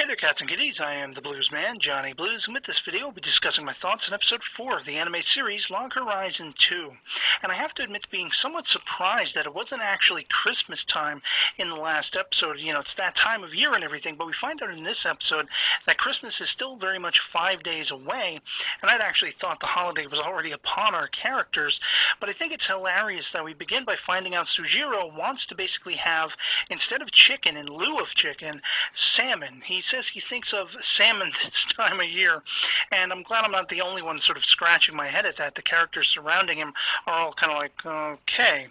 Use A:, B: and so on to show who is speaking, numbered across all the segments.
A: there, cats and kitties. I am the Blues Man, Johnny Blues, and with this video, I'll be discussing my thoughts on Episode 4 of the anime series, Log Horizon 2. And I have to admit to being somewhat surprised that it wasn't actually Christmas time in the last episode. You know, it's that time of year and everything, but we find out in this episode that Christmas is still very much 5 days away, and I'd actually thought the holiday was already upon our characters. But I think it's hilarious that we begin by finding out Sujiro wants to basically have, instead of chicken, in lieu of chicken, salmon. He says he thinks of salmon this time of year, and I'm glad I'm not the only one sort of scratching my head at that. The characters surrounding him are all kind of like, okay.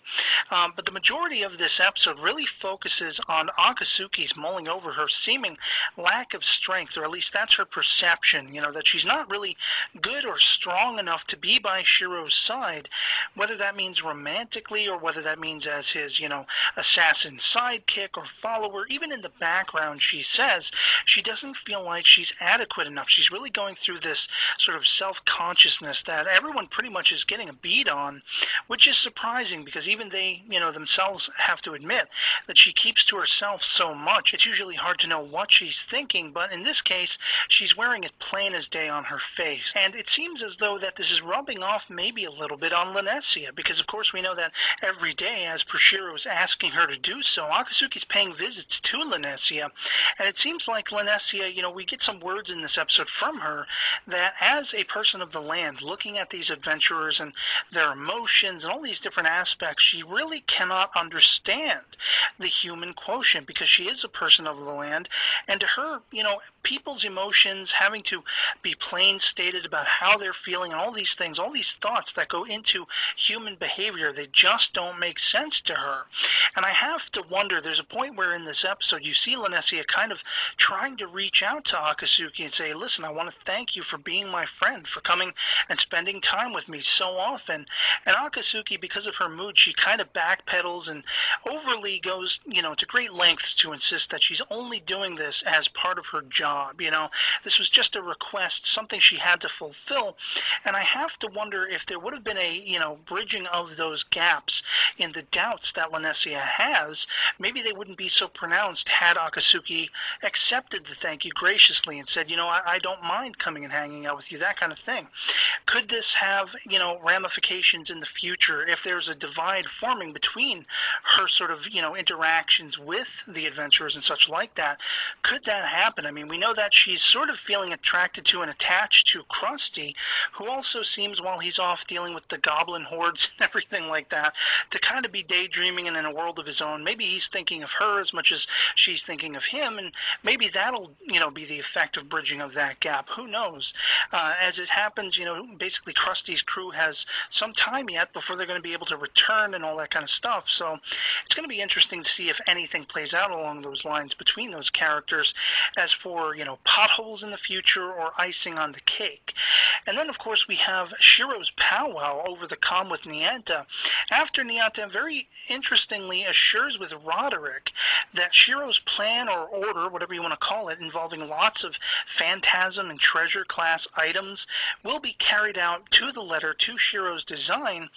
A: But the majority of this episode really focuses on Akatsuki's mulling over her seeming lack of strength, or at least that's her perception, you know, that she's not really good or strong enough to be by Shiro's side, whether that means romantically or whether that means as his, you know, assassin sidekick or follower. Even in the background, she says she doesn't feel like she's adequate enough. She's really going through this sort of self-consciousness that everyone pretty much is getting a beat on, which is surprising because even they, you know, themselves have to admit that she keeps to herself so much. It's usually hard to know what she's thinking, but in this case, she's wearing it plain as day on her face. And it seems as though that this is rubbing off maybe a little bit on Linesia, because of course we know that every day, as Shiro is asking her to do so, Akatsuki's paying visits to Linesia, and it seems like Linesia, you know, we get some words in this episode from her that as a person of the land, looking at these adventurers and their emotions and all these different aspects, she really cannot understand the human quotient because she is a person of the land, and to her, you know, people's emotions having to be plain stated about how they're feeling and all these things, all these thoughts that go into human behavior, they just don't make sense to her. And I have to wonder, there's a point where in this episode you see Linesia kind of trying to reach out to Akatsuki and say, listen, I want to thank you for being my friend, for coming and spending time with me so often. And Akatsuki, because of her mood, she kind of backpedals and overly goes, you know, to great lengths to insist that she's only doing this as part of her job. You know, this was just a request, something she had to fulfill. And I have to wonder if there would have been a, you know, bridging of those gaps in the doubts that Linesia has, maybe they wouldn't be so pronounced had Akatsuki accepted the thank you graciously and said, you know, I don't mind coming and hanging out with you, that kind of thing. Could this have, you know, ramifications in the future if there's a divide forming between her sort of, you know, interactions with the adventurers and such like that? Could that happen? I mean, we know that she's sort of feeling attracted to and attached to Krusty, who also seems, while he's off dealing with the goblin hordes and everything like that, to kind of be daydreaming and in a world of his own. Maybe he's thinking of her as much as she's thinking of him, and maybe that'll, you know, be the effect of bridging of that gap. Who knows? As it happens, you know, basically Krusty's crew has some time yet before they're going to be able to return and all that kind of stuff. So it's going to be interesting to see if anything plays out along those lines between those characters. As for, you know, potholes in the future or icing on the cake. And then, of course, we have Shiro's powwow over the comm with Nyanta, after Nyanta very interestingly assures with Roderick that Shiro's plan or order, whatever you want to call it, involving lots of phantasm and treasure class items, will be carried out to the letter to Shiro's design.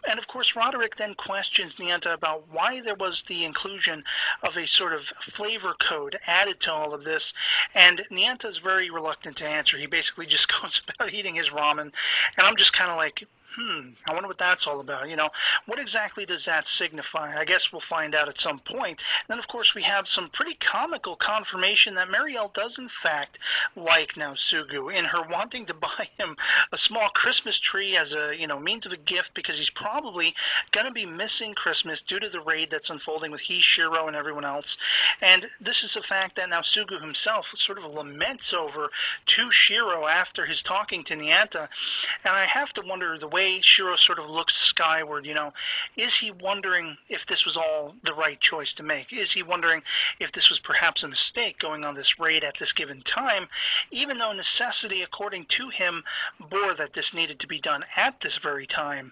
A: And of course, Roderick then questions Nyanta about why there was the inclusion of a sort of flavor code added to all of this, and Nyanta's very reluctant to answer. He basically just goes about eating his ramen, and I'm just kind of like, I wonder what that's all about. You know, what exactly does that signify? I guess we'll find out at some point. And then, of course, we have some pretty comical confirmation that Marielle does, in fact, like Naosugu in her wanting to buy him a small Christmas tree as a, you know, means of a gift because he's probably going to be missing Christmas due to the raid that's unfolding with he, Shiro, and everyone else. And this is a fact that Naosugu himself sort of laments over to Shiro after his talking to Nyanta. And I have to wonder the way Shiro sort of looks skyward, you know, is he wondering if this was all the right choice to make? Is he wondering if this was perhaps a mistake going on this raid at this given time, even though necessity, according to him, bore that this needed to be done at this very time?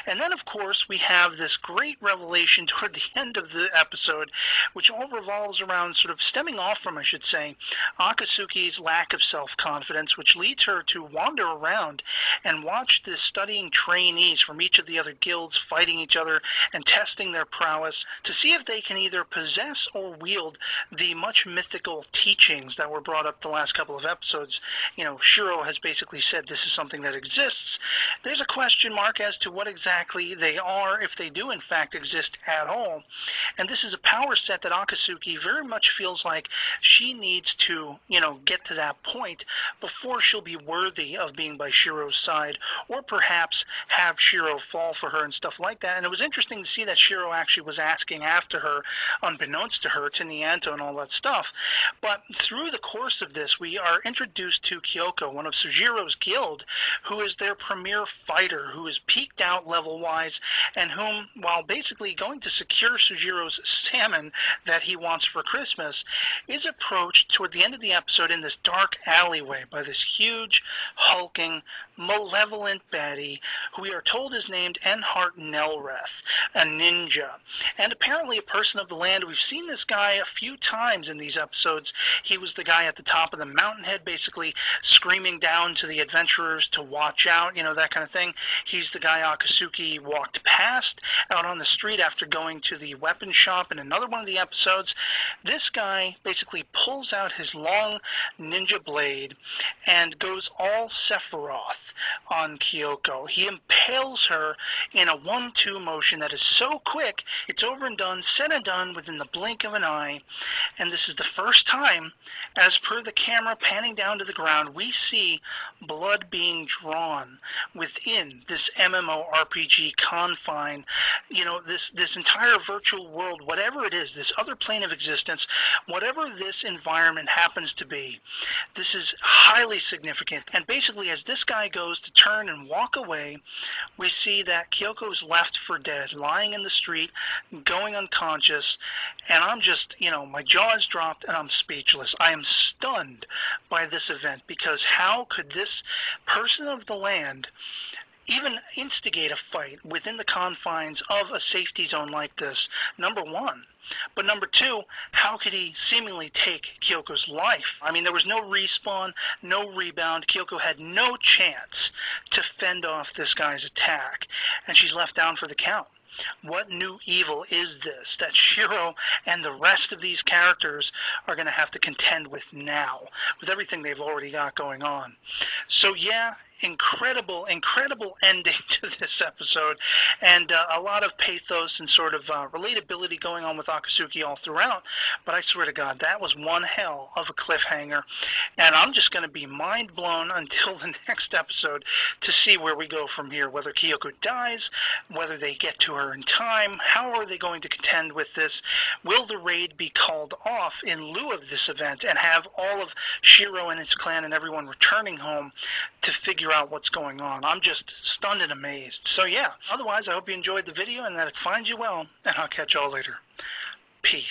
A: And then, of course, we have this great revelation toward the end of the episode, which all revolves around sort of stemming off from, I should say, Akatsuki's lack of self-confidence, which leads her to wander around and watch this studying trainees from each of the other guilds fighting each other and testing their prowess to see if they can either possess or wield the much mythical teachings that were brought up the last couple of episodes. You know, Shiro has basically said this is something that exists. There's a question mark as to what exactly they are, if they do in fact exist at all. And this is a power set that Akatsuki very much feels like she needs to, get to that point before she'll be worthy of being by Shiro's side, or perhaps have Shiro fall for her and stuff like that. And it was interesting to see that Shiro actually was asking after her, unbeknownst to her, to Nianto and all that stuff. But through the course of this, we are introduced to Kyoko, one of Sujiro's guild, who is their premier fighter, who is peaked out level-wise, and whom, while basically going to secure Sujiro's salmon that he wants for Christmas, is approached toward the end of the episode in this dark alleyway by this huge, hulking, malevolent baddie who we are told is named Enhart Nelreth, a ninja, and apparently a person of the land. We've seen this guy a few times in these episodes. He was the guy at the top of the mountainhead, basically screaming down to the adventurers to watch out, that kind of thing. He's the guy Akatsuki walked past out on the street after going to the weapon shop in another one of the episodes. This guy basically pulls out his long ninja blade and goes all Sephiroth on Kyoko. He impales her in a 1-2 motion that is so quick, it's over and done, said and done within the blink of an eye. And this is the first time, as per the camera panning down to the ground, we see blood being drawn within this MMORPG confine, this entire virtual world, whatever it is, this other plane of existence, whatever this environment happens to be. This is highly significant. And basically, as this guy goes to turn and walk away, we see that Kyoko's left for dead, lying in the street, going unconscious, and I'm just, my jaw is dropped and I'm speechless. I am stunned by this event, because how could this person of the land even instigate a fight within the confines of a safety zone like this, number one? But number two, how could he seemingly take Kyoko's life? I mean, there was no respawn, no rebound. Kyoko had no chance to fend off this guy's attack, and she's left down for the count. What new evil is this that Shiro and the rest of these characters are going to have to contend with now, with everything they've already got going on? So yeah, incredible ending to this episode, and a lot of pathos and sort of relatability going on with Akatsuki all throughout. But I swear to God, that was one hell of a cliffhanger, and I'm just going to be mind blown until the next episode to see where we go from here, whether Kyoko dies, whether they get to her in time, how are they going to contend with this? Will the raid be called off in lieu of this event and have all of Shiro and his clan and everyone returning home to figure out what's going on? I'm just stunned and amazed. So yeah, otherwise I hope you enjoyed the video and that it finds you well, and I'll catch y'all later. Peace.